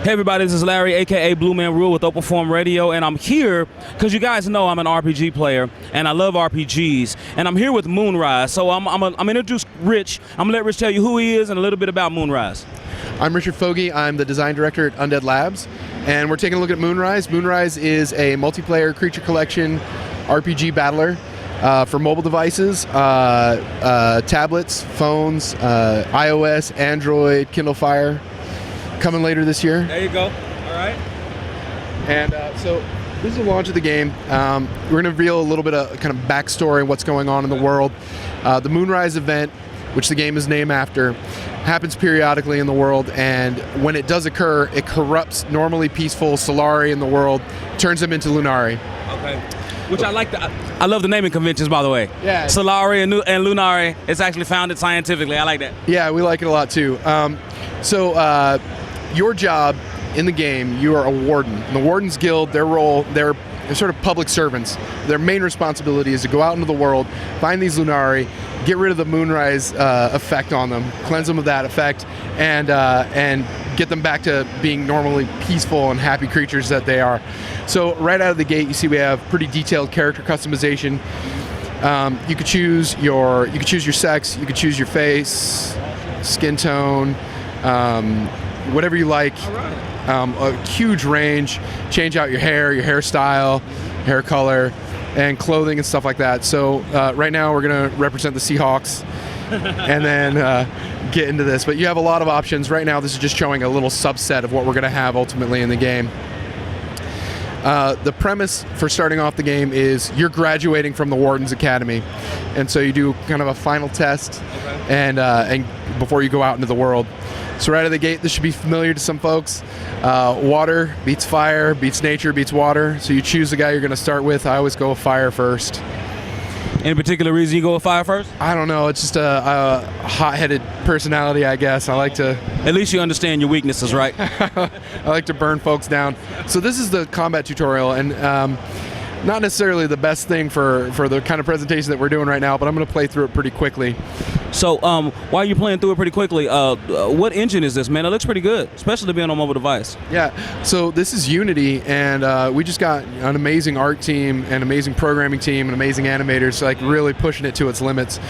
Hey everybody, this is Larry, aka Blue Man Rule with Open Forum Radio, and I'm here because you guys know I'm an RPG player and I love RPGs, and I'm here with Moonrise. So I'm gonna introduce Rich. I'm gonna let Rich tell you who he is and a little bit about Moonrise. I'm Richard Fogey. I'm the design director at Undead Labs, and we're taking a look at Moonrise. Moonrise is a multiplayer creature collection RPG battler for mobile devices, tablets, phones, iOS, Android, Kindle Fire. Coming later this year. There you go. All right. And so this is the launch of the game. We're going to reveal a little bit of kind of backstory, what's going on in the world. The Moonrise event, which the game is named after, happens periodically in the world, and when it does occur, it corrupts normally peaceful Solari in the world, turns them into Lunari. Okay. Which I like. I love the naming conventions, by the way. Yeah. Solari and Lunari. It's actually founded scientifically. I like that. Yeah, we like it a lot too. Your job in the game, you are a warden. In the Warden's Guild, their role, they're sort of public servants. Their main responsibility is to go out into the world, find these Lunari, get rid of the Moonrise effect on them, cleanse them of that effect, and get them back to being normally peaceful and happy creatures that they are. So right out of the gate, you see we have pretty detailed character customization. You could choose your sex, you could choose your face, skin tone, whatever you like. A huge range. Change out your hairstyle, hair color, and clothing and stuff like that. So right now we're going to represent the Seahawks and then get into this. But you have a lot of options. Right now this is just showing a little subset of what we're going to have ultimately in the game. The premise for starting off the game is you're graduating from the Warden's Academy, and so you do kind of a final test, and before you go out into the world. So right out of the gate, this should be familiar to some folks. Water beats fire, beats nature, beats water. So you choose the guy you're going to start with. I always go with fire first. Any particular reason you go with fire first? I don't know. It's just a hot-headed personality, I guess. I like to... At least you understand your weaknesses, right? I like to burn folks down. So this is the combat tutorial, and not necessarily the best thing for the kind of presentation that we're doing right now, but I'm going to play through it pretty quickly. So while you're playing through it pretty quickly, what engine is this, man? It looks pretty good, especially being on a mobile device. Yeah, so this is Unity, and we just got an amazing art team, an amazing programming team, and amazing animators, like really pushing it to its limits.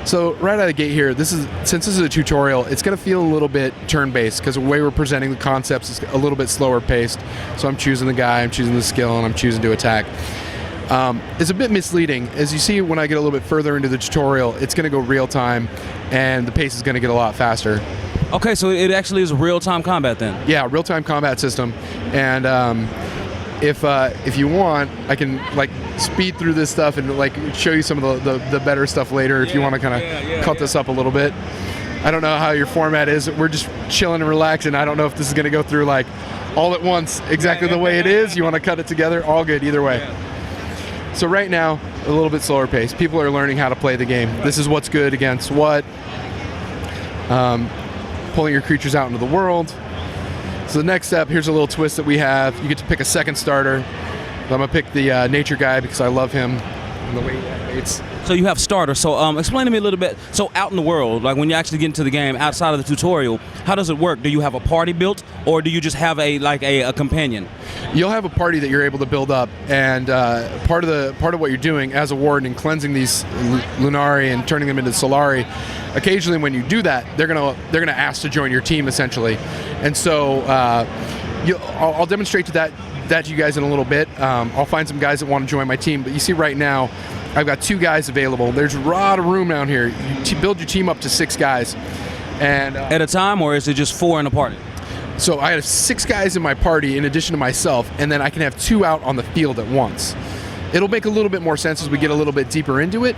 So right out of the gate here, since this is a tutorial, it's going to feel a little bit turn-based because the way we're presenting the concepts is a little bit slower paced. So I'm choosing the guy, I'm choosing the skill, and I'm choosing to attack. It's a bit misleading. As you see when I get a little bit further into the tutorial, it's going to go real time, and the pace is going to get a lot faster. Okay, so it actually is real-time combat then? Yeah, real-time combat system. And if you want, I can like speed through this stuff and like show you some of the better stuff later if you want to kind of cut this up a little bit. I don't know how your format is. We're just chilling and relaxing. I don't know if this is going to go through like all at once exactly the way it is. You want to cut it together? All good either way. Yeah. So right now, a little bit slower pace. People are learning how to play the game. This is what's good against what. Pulling your creatures out into the world. So the next step, here's a little twist that we have. You get to pick a second starter. I'm going to pick the nature guy because I love him and the way he animates. So you have starters. So explain to me a little bit. So out in the world, like when you actually get into the game, outside of the tutorial, how does it work? Do you have a party built, or do you just have a companion? You'll have a party that you're able to build up, and part of what you're doing as a warden in cleansing these Lunari and turning them into Solari. Occasionally, when you do that, they're gonna ask to join your team essentially, and so I'll demonstrate that to you guys in a little bit. I'll find some guys that want to join my team, but you see right now, I've got 2 guys available. There's a lot of room down here. You build your team up to 6 guys, and at a time, or is it just 4 in a party? So I have 6 guys in my party in addition to myself, and then I can have 2 out on the field at once. It'll make a little bit more sense as we get a little bit deeper into it.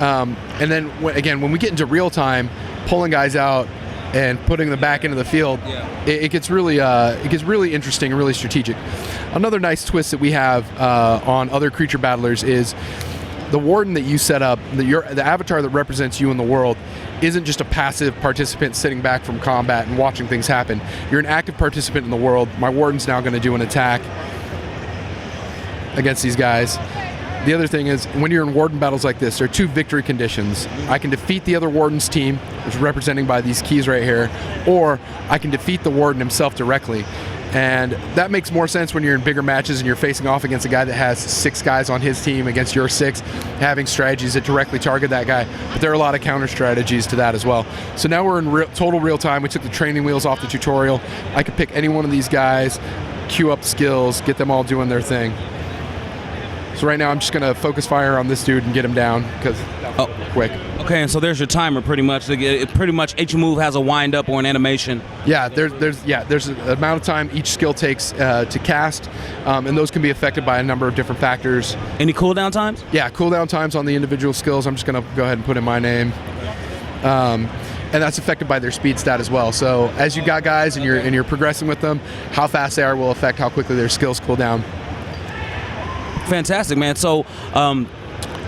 And then when we get into real time, pulling guys out and putting them back into the field, it gets really interesting and really strategic. Another nice twist that we have on other creature battlers is the warden that you set up, the avatar that represents you in the world, isn't just a passive participant sitting back from combat and watching things happen. You're an active participant in the world. My warden's now going to do an attack against these guys. The other thing is, when you're in warden battles like this, there are 2 victory conditions. I can defeat the other warden's team, which is representing by these keys right here, or I can defeat the warden himself directly. And that makes more sense when you're in bigger matches and you're facing off against a guy that has 6 guys on his team against your 6, having strategies that directly target that guy. But there are a lot of counter strategies to that as well. So now we're in total real time. We took the training wheels off the tutorial. I could pick any one of these guys, queue up skills, get them all doing their thing. So right now I'm just going to focus fire on this dude and get him down because that was quick. Okay, and so there's your timer pretty much. Pretty much each move has a wind up or an animation. Yeah, there's an amount of time each skill takes to cast, and those can be affected by a number of different factors. Any cooldown times? Yeah, cooldown times on the individual skills. I'm just going to go ahead and put in my name. And that's affected by their speed stat as well. So as you got guys and you're progressing with them, how fast they are will affect how quickly their skills cool down. Fantastic, man. So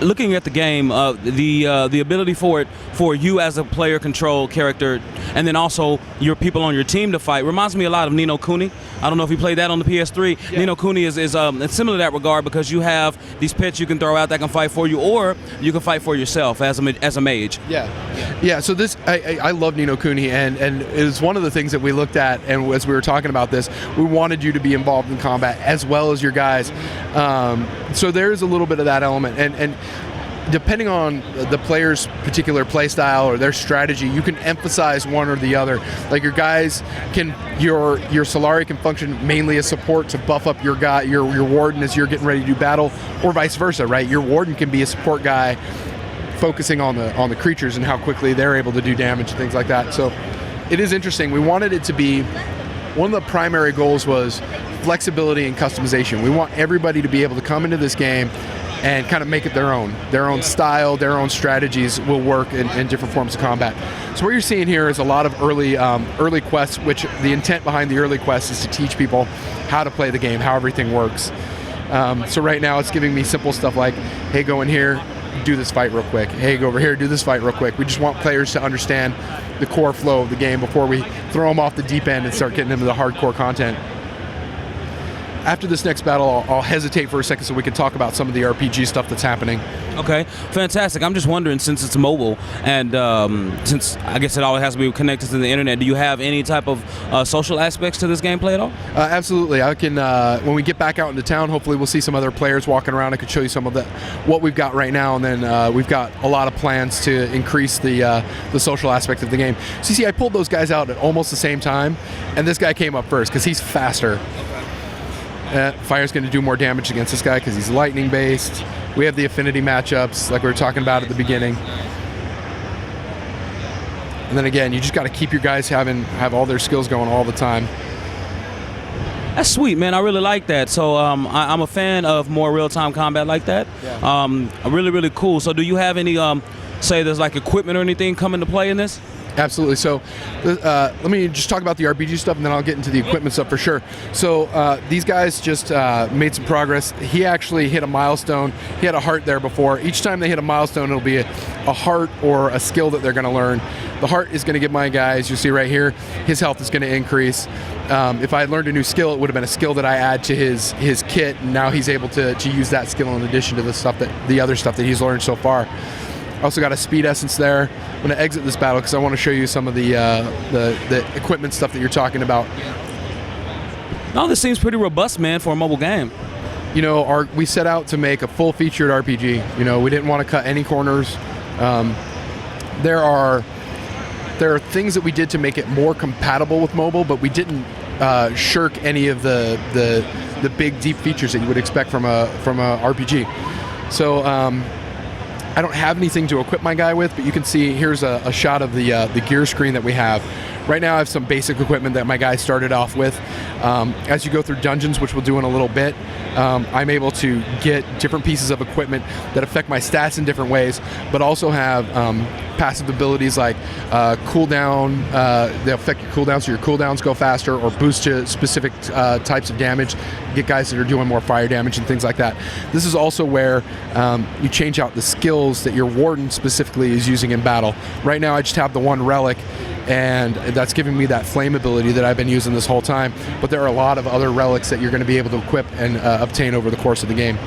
looking at the game, the ability for you as a player control character, and then also your people on your team to fight, reminds me a lot of Ni no Kuni. I don't know if you played that on the PS3. Yeah. Ni no Kuni is similar to that regard because you have these pets you can throw out that can fight for you, or you can fight for yourself as a mage. Yeah. So this, I love Ni no Kuni, and it was one of the things that we looked at, and as we were talking about this, we wanted you to be involved in combat as well as your guys. So there's a little bit of that element, and depending on the player's particular play style or their strategy, you can emphasize one or the other. Like your guys can, your Solari can function mainly as support to buff up your guy, your warden as you're getting ready to do battle, or vice versa, right? Your warden can be a support guy focusing on the creatures and how quickly they're able to do damage and things like that. So it is interesting. We wanted it to be, one of the primary goals was flexibility and customization. We want everybody to be able to come into this game and kind of make it their own style, their own strategies will work in different forms of combat. So what you're seeing here is a lot of early quests, which the intent behind the early quests is to teach people how to play the game, how everything works. So right now it's giving me simple stuff like, hey, go in here, do this fight real quick. Hey, go over here, do this fight real quick. We just want players to understand the core flow of the game before we throw them off the deep end and start getting into the hardcore content. After this next battle, I'll hesitate for a second so we can talk about some of the RPG stuff that's happening. Okay, fantastic. I'm just wondering, since it's mobile and since I guess it always has to be connected to the internet, do you have any type of social aspects to this gameplay at all? Absolutely. I can. When we get back out into town, hopefully we'll see some other players walking around. I could show you some of what we've got right now, and then we've got a lot of plans to increase the social aspect of the game. So you see, I pulled those guys out at almost the same time, and this guy came up first because he's faster. Fire's going to do more damage against this guy because he's lightning based. We have the affinity matchups like we were talking about at the beginning. And then again, you just got to keep your guys have all their skills going all the time. That's sweet, man. I really like that. So I'm a fan of more real-time combat like that. Yeah. Really, really cool. So do you have any, say there's like equipment or anything come into play in this? Absolutely. So let me just talk about the RPG stuff, and then I'll get into the equipment stuff for sure. So these guys just made some progress. He actually hit a milestone. He had a heart there before. Each time they hit a milestone, it'll be a heart or a skill that they're going to learn. The heart is going to give my guys, you see right here, his health is going to increase. If I had learned a new skill, it would have been a skill that I add to his kit, and now he's able to use that skill in addition to the other stuff that he's learned so far. Also got a speed essence there. I'm going to exit this battle because I want to show you some of the equipment stuff that you're talking about. No, this seems pretty robust, man, for a mobile game. You know, we set out to make a full-featured RPG. You know, we didn't want to cut any corners. There are things that we did to make it more compatible with mobile, but we didn't shirk any of the big, deep features that you would expect from a RPG. So. I don't have anything to equip my guy with, but you can see here's a shot of the gear screen that we have. Right now I have some basic equipment that my guy started off with. As you go through dungeons, which we'll do in a little bit, I'm able to get different pieces of equipment that affect my stats in different ways, but also have passive abilities like cooldown. They affect your cooldown, so your cooldowns go faster, or boost to specific types of damage. Get guys that are doing more fire damage and things like that. This is also where you change out the skills that your warden specifically is using in battle. Right now I just have the one relic, and that's giving me that flame ability that I've been using this whole time, but there are a lot of other relics that you're going to be able to equip and obtain over the course of the game.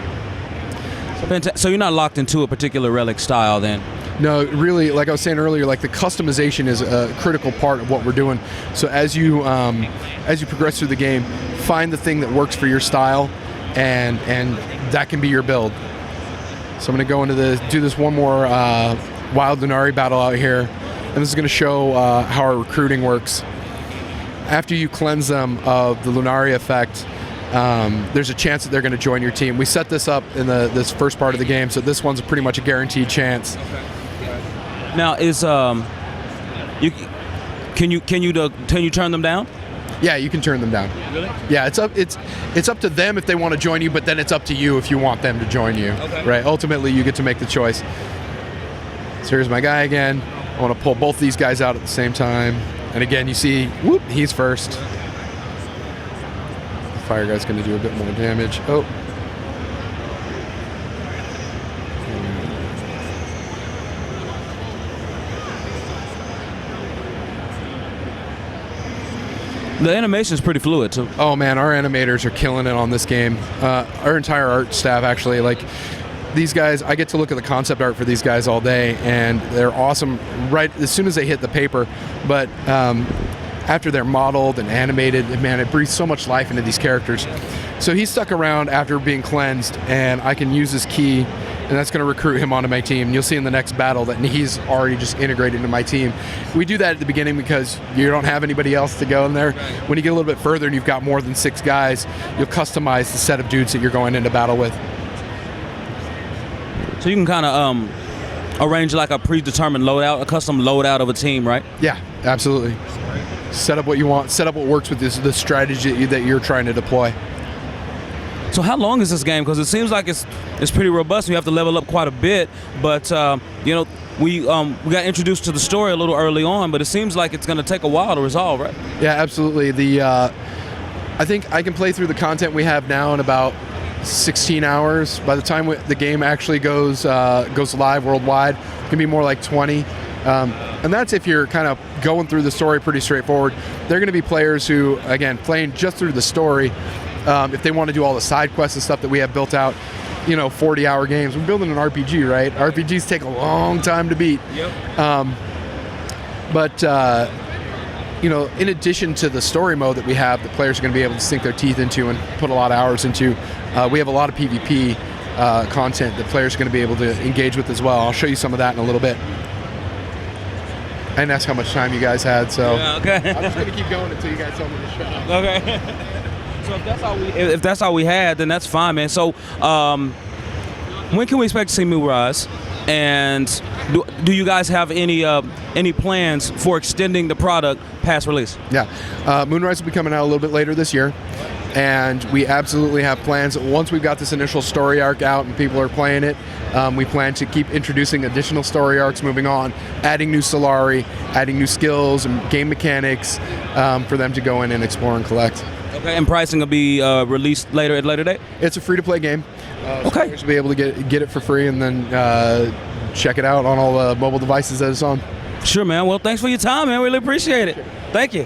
So you're not locked into a particular relic style then? No, really, like I was saying earlier, like the customization is a critical part of what we're doing. So as you progress through the game, find the thing that works for your style, and that can be your build. So I'm going to go into do this one more Wild Lunari battle out here, and this is going to show how our recruiting works. After you cleanse them of the Lunari effect, there's a chance that they're going to join your team. We set this up in this first part of the game, so this one's pretty much a guaranteed chance. Now, can you turn them down? Yeah, you can turn them down. Really? Yeah, it's up to them if they want to join you, but then it's up to you if you want them to join you. Okay. Right? Ultimately, you get to make the choice. So here's my guy again. I want to pull both these guys out at the same time. And again, you see, whoop, he's first. The fire guy's going to do a bit more damage. Oh. The animation is pretty fluid too. Oh man, our animators are killing it on this game. Our entire art staff, actually, like these guys, I get to look at the concept art for these guys all day, and they're awesome right as soon as they hit the paper. But after they're modeled and animated, man, it breathes so much life into these characters. So he's stuck around after being cleansed, and I can use his key, and that's going to recruit him onto my team. And you'll see in the next battle that he's already just integrated into my team. We do that at the beginning because you don't have anybody else to go in there. When you get a little bit further and you've got more than 6 guys, you'll customize the set of dudes that you're going into battle with. So you can kind of arrange like a predetermined loadout, a custom loadout of a team, right? Yeah, absolutely. Set up what you want, set up what works with the strategy that you're trying to deploy. So how long is this game? Because it seems like it's pretty robust. We have to level up quite a bit, but you know, we got introduced to the story a little early on, but it seems like it's going to take a while to resolve, right? Yeah, absolutely. I think I can play through the content we have now in about 16 hours. By the time the game actually goes live worldwide, it can be more like 20. And that's if you're kind of going through the story pretty straightforward. There are going to be players who, again, playing just through the story, if they want to do all the side quests and stuff that we have built out, 40-hour games. We're building an RPG, right? RPGs take a long time to beat. Yep. But in addition to the story mode that we have, the players are going to be able to sink their teeth into and put a lot of hours into, we have a lot of PvP content that players are going to be able to engage with as well. I'll show you some of that in a little bit. I didn't ask how much time you guys had, so Yeah, okay. I'm just going to keep going until you guys tell me to shut up. Okay. So if that's all we had, then that's fine, man. So when can we expect to see Moonrise? And do you guys have any plans for extending the product past release? Yeah, Moonrise will be coming out a little bit later this year, and we absolutely have plans. Once we've got this initial story arc out and people are playing it, we plan to keep introducing additional story arcs moving on, adding new Solari, adding new skills and game mechanics for them to go in and explore and collect. Okay, and pricing will be released later at a later date? It's a free-to-play game. So Okay. players will be able to get it for free and then check it out on all the mobile devices that it's on. Sure, man. Well, thanks for your time, man. Really appreciate it. Thank you.